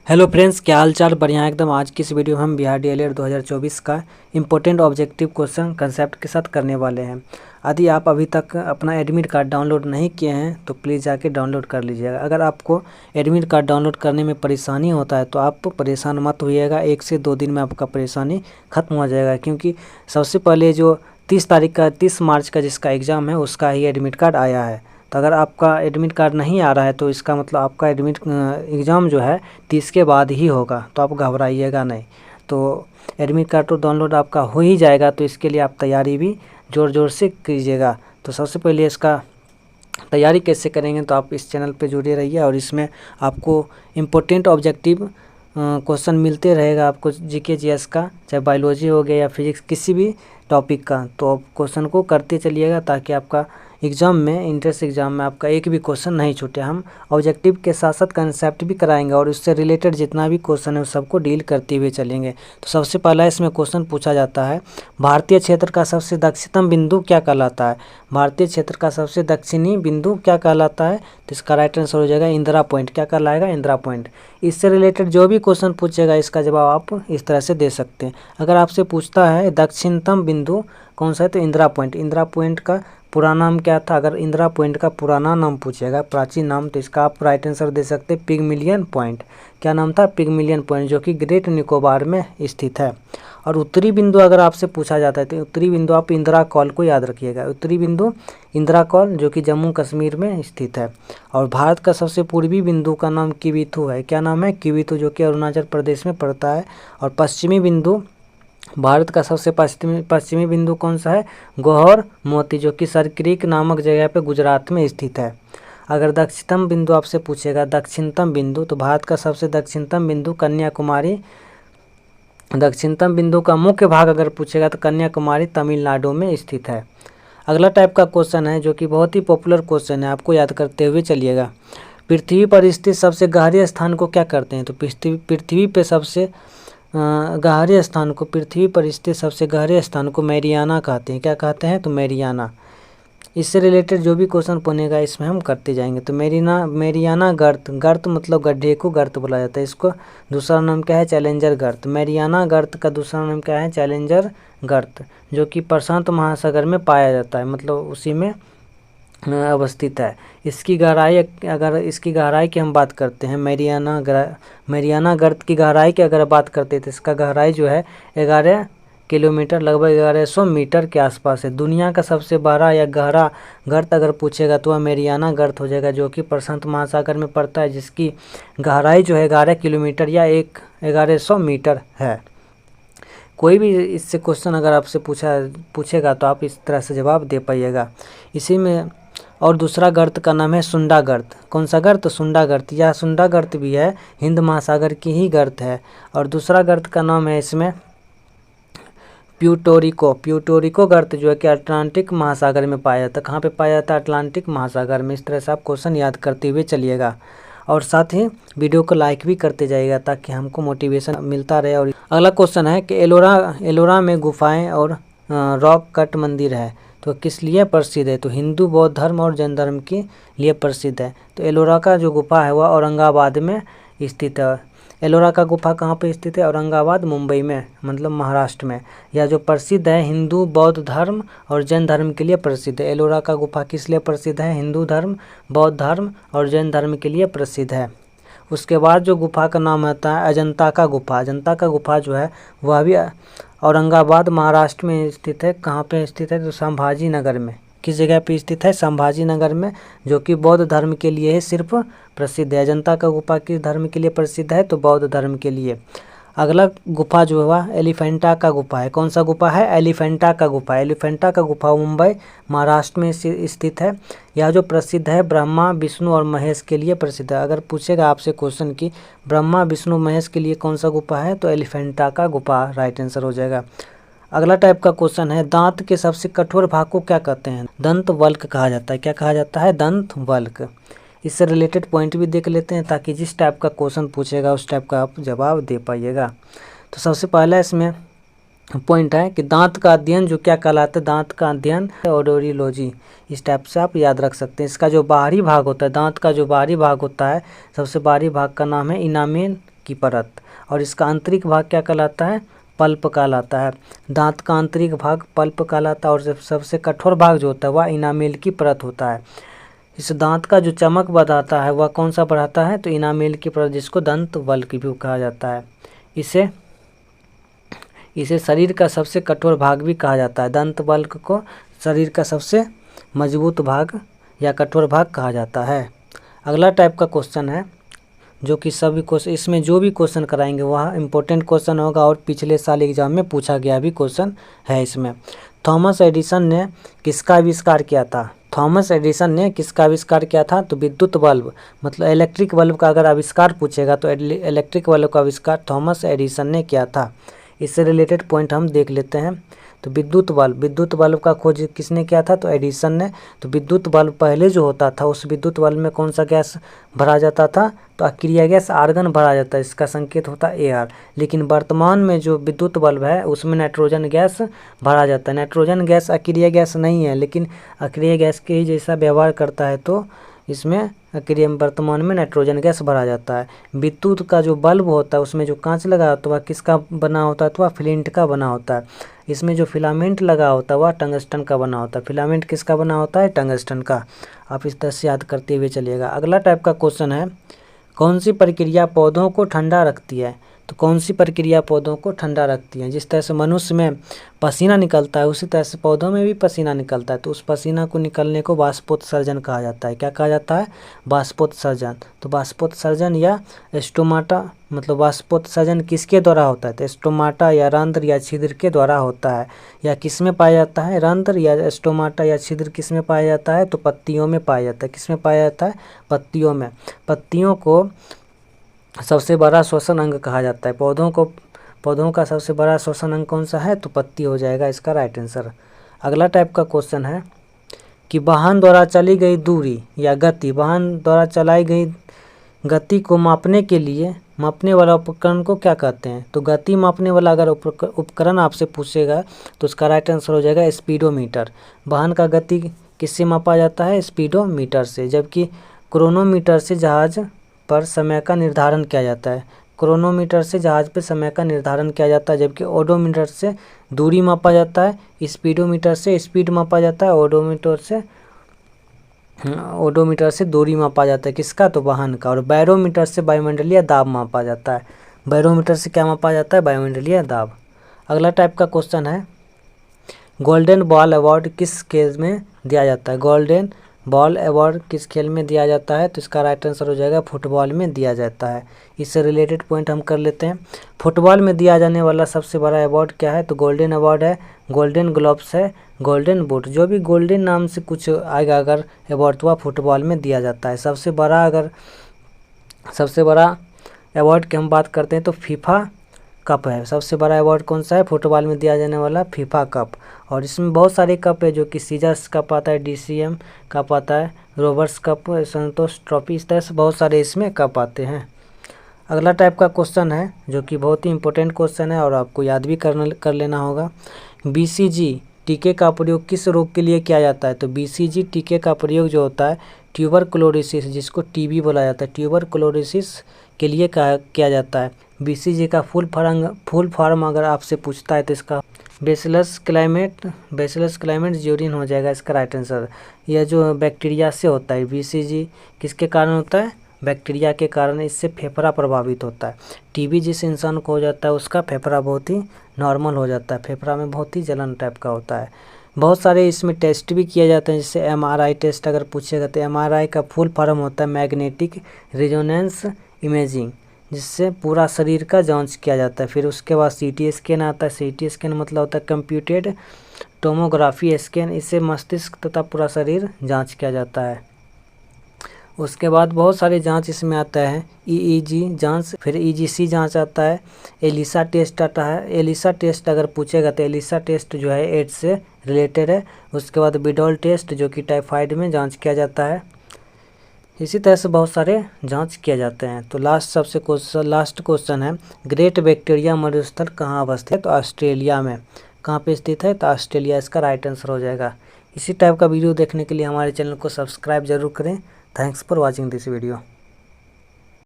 Hello friends, क्या हाल चाल। बढ़िया एकदम। आज की इस वीडियो में हम बिहार डीएलएड 2024 का इम्पोर्टेंट ऑब्जेक्टिव क्वेश्चन कंसेप्ट के साथ करने वाले हैं। यदि आप अभी तक अपना एडमिट कार्ड डाउनलोड नहीं किए हैं तो प्लीज़ जाके डाउनलोड कर लीजिएगा। अगर आपको एडमिट कार्ड डाउनलोड करने में परेशानी होता है तो आप परेशान मत होइएगा, 1 से 2 दिन में आपका परेशानी ख़त्म हो जाएगा। क्योंकि सबसे पहले जो 30 मार्च का जिसका एग्ज़ाम है उसका ही एडमिट कार्ड आया है। तो अगर आपका एडमिट कार्ड नहीं आ रहा है तो इसका मतलब आपका एडमिट एग्ज़ाम जो है 30 के बाद ही होगा, तो आप घबराइएगा नहीं। तो एडमिट कार्ड तो डाउनलोड आपका हो ही जाएगा, तो इसके लिए आप तैयारी भी ज़ोर ज़ोर से कीजिएगा। तो सबसे पहले इसका तैयारी कैसे करेंगे तो आप इस चैनल पे जुड़े रहिए और इसमें आपको इम्पोर्टेंट ऑब्जेक्टिव क्वेश्चन मिलते रहेगा। आपको जीके जीएस का, चाहे बायोलॉजी हो गया या फिजिक्स, किसी भी टॉपिक का, तो आप क्वेश्चन को करते चलिएगा ताकि आपका एग्ज़ाम में, इंट्रेंस एग्ज़ाम में आपका एक भी क्वेश्चन नहीं छूटे। हम ऑब्जेक्टिव के साथ साथ कंसेप्ट भी कराएंगे और उससे रिलेटेड जितना भी क्वेश्चन है उस सबको डील करते हुए चलेंगे। तो सबसे पहला इसमें क्वेश्चन पूछा जाता है, भारतीय क्षेत्र का सबसे दक्षिणतम बिंदु क्या कहलाता है। भारतीय क्षेत्र का सबसे दक्षिणी बिंदु क्या कहलाता है, तो इसका राइट आंसर हो जाएगा इंदिरा पॉइंट। क्या कहलाएगा? इंदिरा पॉइंट। इससे रिलेटेड जो भी क्वेश्चन पूछेगा इसका जवाब आप इस तरह से दे सकते हैं। अगर आपसे पूछता है दक्षिणतम बिंदु कौन सा है तो इंदिरा पॉइंट। इंदिरा पॉइंट का पूरा नाम क्या था? अगर इंदिरा पॉइंट का पुराना नाम पूछेगा, प्राचीन नाम, तो इसका आप राइट आंसर दे सकते हैं पिगमिलियन पॉइंट। क्या नाम था? पिगमिलियन पॉइंट, जो कि ग्रेट निकोबार में स्थित है। और उत्तरी बिंदु अगर आपसे पूछा जाता है तो उत्तरी बिंदु आप इंदिरा कॉल को याद रखिएगा। उत्तरी बिंदु इंदिरा कॉल, जो कि जम्मू कश्मीर में स्थित है। और भारत का सबसे पूर्वी बिंदु का नाम किविथु है। क्या नाम है? किविथु, जो कि अरुणाचल प्रदेश में पड़ता है। और पश्चिमी बिंदु, भारत का सबसे पश्चिमी बिंदु कौन सा है? गौहर मोती, जो कि सरक्रीक नामक जगह पे गुजरात में स्थित है। अगर दक्षिणतम बिंदु आपसे पूछेगा, दक्षिणतम बिंदु, तो भारत का सबसे दक्षिणतम बिंदु कन्याकुमारी। दक्षिणतम बिंदु का मुख्य भाग अगर पूछेगा तो कन्याकुमारी तमिलनाडु में स्थित है। अगला टाइप का क्वेश्चन है जो कि बहुत ही पॉपुलर क्वेश्चन है, आपको याद करते हुए चलिएगा। पृथ्वी पर स्थित सबसे गहरे स्थान को क्या करते हैं? तो पृथ्वी पे सबसे गहरे स्थान को, पृथ्वी पर स्थित सबसे गहरे स्थान को मैरियाना कहते हैं। क्या कहते हैं? तो मैरियाना। इससे रिलेटेड जो भी क्वेश्चन बनेगा इसमें हम करते जाएंगे। तो मैरियाना गर्त, गर्त मतलब गड्ढे को गर्त बोला जाता है। इसको दूसरा नाम क्या है? चैलेंजर गर्त। मैरियाना गर्त का दूसरा नाम क्या है? चैलेंजर गर्त, जो कि प्रशांत महासागर में पाया जाता है, मतलब उसी में अवस्थित है। इसकी गहराई, अगर इसकी गहराई की हम बात करते हैं, मैरियाना गर्त की गहराई की अगर बात करते हैं तो इसका गहराई जो है 11 किलोमीटर, लगभग 1100 मीटर के आसपास है। दुनिया का सबसे बड़ा या गहरा गर्त अगर पूछेगा तो वह मैरियाना गर्त हो जाएगा, जो कि प्रशांत महासागर में पड़ता है, जिसकी गहराई जो है 11 किलोमीटर या 1100 मीटर है। कोई भी इससे क्वेश्चन अगर आपसे पूछेगा तो आप इस तरह से जवाब दे पाइएगा। इसी में और दूसरा गर्त का नाम है सुंडा गर्त। कौन सा गर्त? सुंडा गर्त। यह सुंडा गर्त भी है, हिंद महासागर की ही गर्त है। और दूसरा गर्त का नाम है इसमें प्यूटोरिको गर्त, जो है कि अटलांटिक महासागर में पाया जाता है। कहाँ पे पाया जाता है? अटलांटिक महासागर में। इस तरह से आप क्वेश्चन याद करते हुए चलिएगा और साथ ही वीडियो को लाइक भी करते जाइएगा ताकि हमको मोटिवेशन मिलता रहे। और अगला क्वेश्चन है कि एलोरा में गुफाएं और रॉक कट मंदिर है, तो किस लिए प्रसिद्ध है? तो हिंदू, बौद्ध धर्म और जैन धर्म के लिए प्रसिद्ध है। तो एलोरा का जो गुफा है वह औरंगाबाद में स्थित है। एलोरा का गुफा कहाँ पे स्थित है? औरंगाबाद, मुंबई में, मतलब महाराष्ट्र में। यह जो प्रसिद्ध है हिंदू, बौद्ध धर्म और जैन धर्म के लिए प्रसिद्ध है। एलोरा का गुफा किस लिए प्रसिद्ध है? हिंदू धर्म, बौद्ध धर्म और जैन धर्म के लिए प्रसिद्ध है। उसके बाद जो गुफा का नाम आता है अजंता का गुफा। अजंता का गुफा जो है वह भी औरंगाबाद, महाराष्ट्र में स्थित है। कहाँ पे स्थित है? तो संभाजी नगर में। किस जगह पे स्थित है? संभाजी नगर में, जो कि बौद्ध धर्म के लिए सिर्फ प्रसिद्ध है। अजंता का गुफा किस धर्म के लिए प्रसिद्ध है? तो बौद्ध धर्म के लिए। अगला गुफा जो हुआ एलिफेंटा का गुफा है। कौन सा गुफा है? एलिफेंटा का गुफा। एलिफेंटा का गुफा मुंबई, महाराष्ट्र में स्थित है। यह जो प्रसिद्ध है ब्रह्मा, विष्णु और महेश के लिए प्रसिद्ध है। अगर पूछेगा आपसे क्वेश्चन की ब्रह्मा, विष्णु, महेश के लिए कौन सा गुफा है, तो एलिफेंटा का गुफा राइट आंसर हो जाएगा। अगला टाइप का क्वेश्चन है, दांत के सबसे कठोर भाग को क्या कहते हैं? दंत वल्क कहा जाता है। क्या कहा जाता है? दंत वल्क। इससे रिलेटेड पॉइंट भी देख लेते हैं ताकि जिस टाइप का क्वेश्चन पूछेगा उस टाइप का आप जवाब दे पाइएगा। तो सबसे पहला इसमें पॉइंट है कि दांत का अध्ययन जो क्या कहलाता है? दांत का अध्ययन ओडोरियोलॉजी। इस टाइप से आप याद रख सकते हैं। इसका जो बाहरी भाग होता है, दांत का जो बाहरी भाग होता है, सबसे बाहरी भाग का नाम है की परत, और इसका आंतरिक भाग क्या कहलाता है, पल्प कहलाता है। दांत का आंतरिक भाग पल्प कहलाता है, और सबसे कठोर भाग जो होता है वह इनामेल की परत होता है। इस दांत का जो चमक बढ़ाता है वह कौन सा बढ़ाता है, तो इनामेल की परत, जिसको दंत वल्क भी कहा जाता है। इसे शरीर का सबसे कठोर भाग भी कहा जाता है। दंत वल्क को शरीर का सबसे मजबूत भाग या कठोर भाग कहा जाता है। अगला टाइप का क्वेश्चन है जो कि सभी क्वेश्चन, इसमें जो भी क्वेश्चन कराएंगे वह इम्पोर्टेंट क्वेश्चन होगा और पिछले साल एग्जाम में पूछा गया भी क्वेश्चन है इसमें। थॉमस एडिसन ने किसका आविष्कार किया था, थॉमस एडिसन ने किसका आविष्कार किया था, तो विद्युत बल्ब, मतलब इलेक्ट्रिक बल्ब का अगर आविष्कार पूछेगा तो इलेक्ट्रिक बल्ब का आविष्कार थॉमस एडिसन ने किया था। इससे रिलेटेड पॉइंट हम देख लेते हैं। तो विद्युत बल्ब का खोज किसने किया था, तो एडिसन ने। तो विद्युत बल्ब पहले जो होता था उस विद्युत बल्ब में कौन सा गैस भरा जाता था, तो अक्रिय गैस आर्गन भरा जाता है, इसका संकेत होता है एआर। लेकिन वर्तमान में जो विद्युत बल्ब है उसमें नाइट्रोजन गैस भरा जाता है। नाइट्रोजन गैस अक्रिय गैस नहीं है, लेकिन अक्रिय गैस के ही जैसा व्यवहार करता है, तो इसमें अक्रिय वर्तमान में नाइट्रोजन गैस भरा जाता है। विद्युत का जो बल्ब होता है उसमें जो कांच लगा होता है वह किसका बना होता है, तो वह फ्लिंट का बना होता है। इसमें जो फिलामेंट लगा होता है वह टंगस्टन का बना होता है। फिलामेंट किसका बना होता है, टंगस्टन का। आप इस तरह से याद करते हुए चलिएगा। अगला टाइप का क्वेश्चन है, कौन सी प्रक्रिया पौधों को ठंडा रखती है, तो कौन सी प्रक्रिया पौधों को ठंडा रखती है। जिस तरह से मनुष्य में पसीना निकलता है उसी तरह से पौधों में भी पसीना निकलता है, तो उस पसीना को निकलने को वाष्पोत्सर्जन कहा जाता है। क्या कहा जाता है, वाष्पोत्सर्जन। तो वाष्पोत्सर्जन या स्टोमाटा, मतलब वाष्पोत्सर्जन किसके द्वारा होता है, तो स्टोमाटा या रंध्र या छिद्र के द्वारा होता है। या किस में पाया जाता है, रंध्र या स्टोमाटा या छिद्र किस में पाया जाता है, तो पत्तियों में पाया जाता है। किस में पाया जाता है, पत्तियों में। पत्तियों को सबसे बड़ा श्वसन अंग कहा जाता है। पौधों का सबसे बड़ा श्वसन अंग कौन सा है, तो पत्ती हो जाएगा इसका राइट आंसर। अगला टाइप का क्वेश्चन है कि वाहन द्वारा चली गई दूरी या गति, वाहन द्वारा चलाई गई गति को मापने के लिए मापने वाला उपकरण को क्या कहते हैं, तो गति मापने वाला अगर उपकरण आपसे पूछेगा तो उसका राइट आंसर हो जाएगा स्पीडोमीटर। वाहन का गति किससे मापा जाता है, स्पीडोमीटर से। जबकि क्रोनोमीटर से जहाज पर समय का निर्धारण किया जाता है। क्रोनोमीटर से जहाज पर समय का निर्धारण किया जाता है, जबकि ओडोमीटर से दूरी मापा जाता है। स्पीडोमीटर से स्पीड मापा जाता है, ओडोमीटर से दूरी मापा जाता है किसका, तो वाहन का। और बैरोमीटर से वायुमंडलीय दाब मापा जाता है। बैरोमीटर से क्या मापा जाता है, वायुमंडलीय दाब। अगला टाइप का क्वेश्चन है, गोल्डन बॉल अवार्ड किस खेल में दिया जाता है, गोल्डन बॉल अवार्ड किस खेल में दिया जाता है, तो इसका राइट आंसर हो जाएगा फुटबॉल में दिया जाता है। इससे रिलेटेड पॉइंट हम कर लेते हैं। फुटबॉल में दिया जाने वाला सबसे बड़ा अवार्ड क्या है, तो गोल्डन अवार्ड है, गोल्डन ग्लोव्स है, गोल्डन बूट। जो भी गोल्डन नाम से कुछ आएगा अगर अवार्ड तो वह फुटबॉल में दिया जाता है। सबसे बड़ा अवार्ड की हम बात करते हैं तो फीफा कप है। सबसे बड़ा अवार्ड कौन सा है, फुटबॉल में दिया जाने वाला फीफा कप। और इसमें बहुत सारे कप है, जो कि सीजर्स कप आता है, DCM कप आता है, रोबर्ट्स कप, संतोष ट्रॉफी, इस तरह से बहुत सारे इसमें कप आते हैं। अगला टाइप का क्वेश्चन है जो कि बहुत ही इंपॉर्टेंट क्वेश्चन है और आपको याद भी कर लेना होगा। BCG टीके का प्रयोग किस रोग के लिए किया जाता है, तो BCG टीके का प्रयोग जो होता है ट्यूबरकुलोसिस, जिसको TB बोला जाता है, ट्यूबरकुलोसिस के लिए किया जाता है। BCG का फुल फॉर्म अगर आपसे पूछता है तो इसका बेसिलस क्लाइमेट ज्यूरिन हो जाएगा इसका राइट आंसर। यह जो बैक्टीरिया से होता है, BCG किसके कारण होता है, बैक्टीरिया के कारण। इससे फेफड़ा प्रभावित होता है। TB जिस इंसान को हो जाता है उसका फेफड़ा बहुत ही नॉर्मल हो जाता है, फेफड़ा में बहुत ही जलन टाइप का होता है। बहुत सारे इसमें टेस्ट भी किए जाते हैं, जैसे MRI टेस्ट अगर पूछेगा तो MRI का फुल फॉर्म होता है मैग्नेटिक रेजोनेंस इमेजिंग, जिससे पूरा शरीर का जांच किया जाता है। फिर उसके बाद CT स्कैन आता है। CT स्कैन मतलब होता है कंप्यूटेड टोमोग्राफी स्कैन, इससे मस्तिष्क तथा पूरा शरीर जांच किया जाता है। उसके बाद बहुत सारे जांच इसमें आता है, EEG जांच, फिर EGC जांच आता है, एलिसा टेस्ट आता है। एलिसा टेस्ट अगर पूछेगा तो एलिसा टेस्ट जो है एड्स से रिलेटेड है। उसके बाद बिडोल टेस्ट जो कि टाइफाइड में जांच किया जाता है। इसी तरह से बहुत सारे जांच किए जाते हैं। तो लास्ट क्वेश्चन है, ग्रेट बैक्टीरिया मरुस्थल कहाँ अवस्थित है, तो ऑस्ट्रेलिया में। कहाँ पे स्थित है, तो ऑस्ट्रेलिया इसका राइट आंसर हो जाएगा। इसी टाइप का वीडियो देखने के लिए हमारे चैनल को सब्सक्राइब जरूर करें। Thanks for watching this video.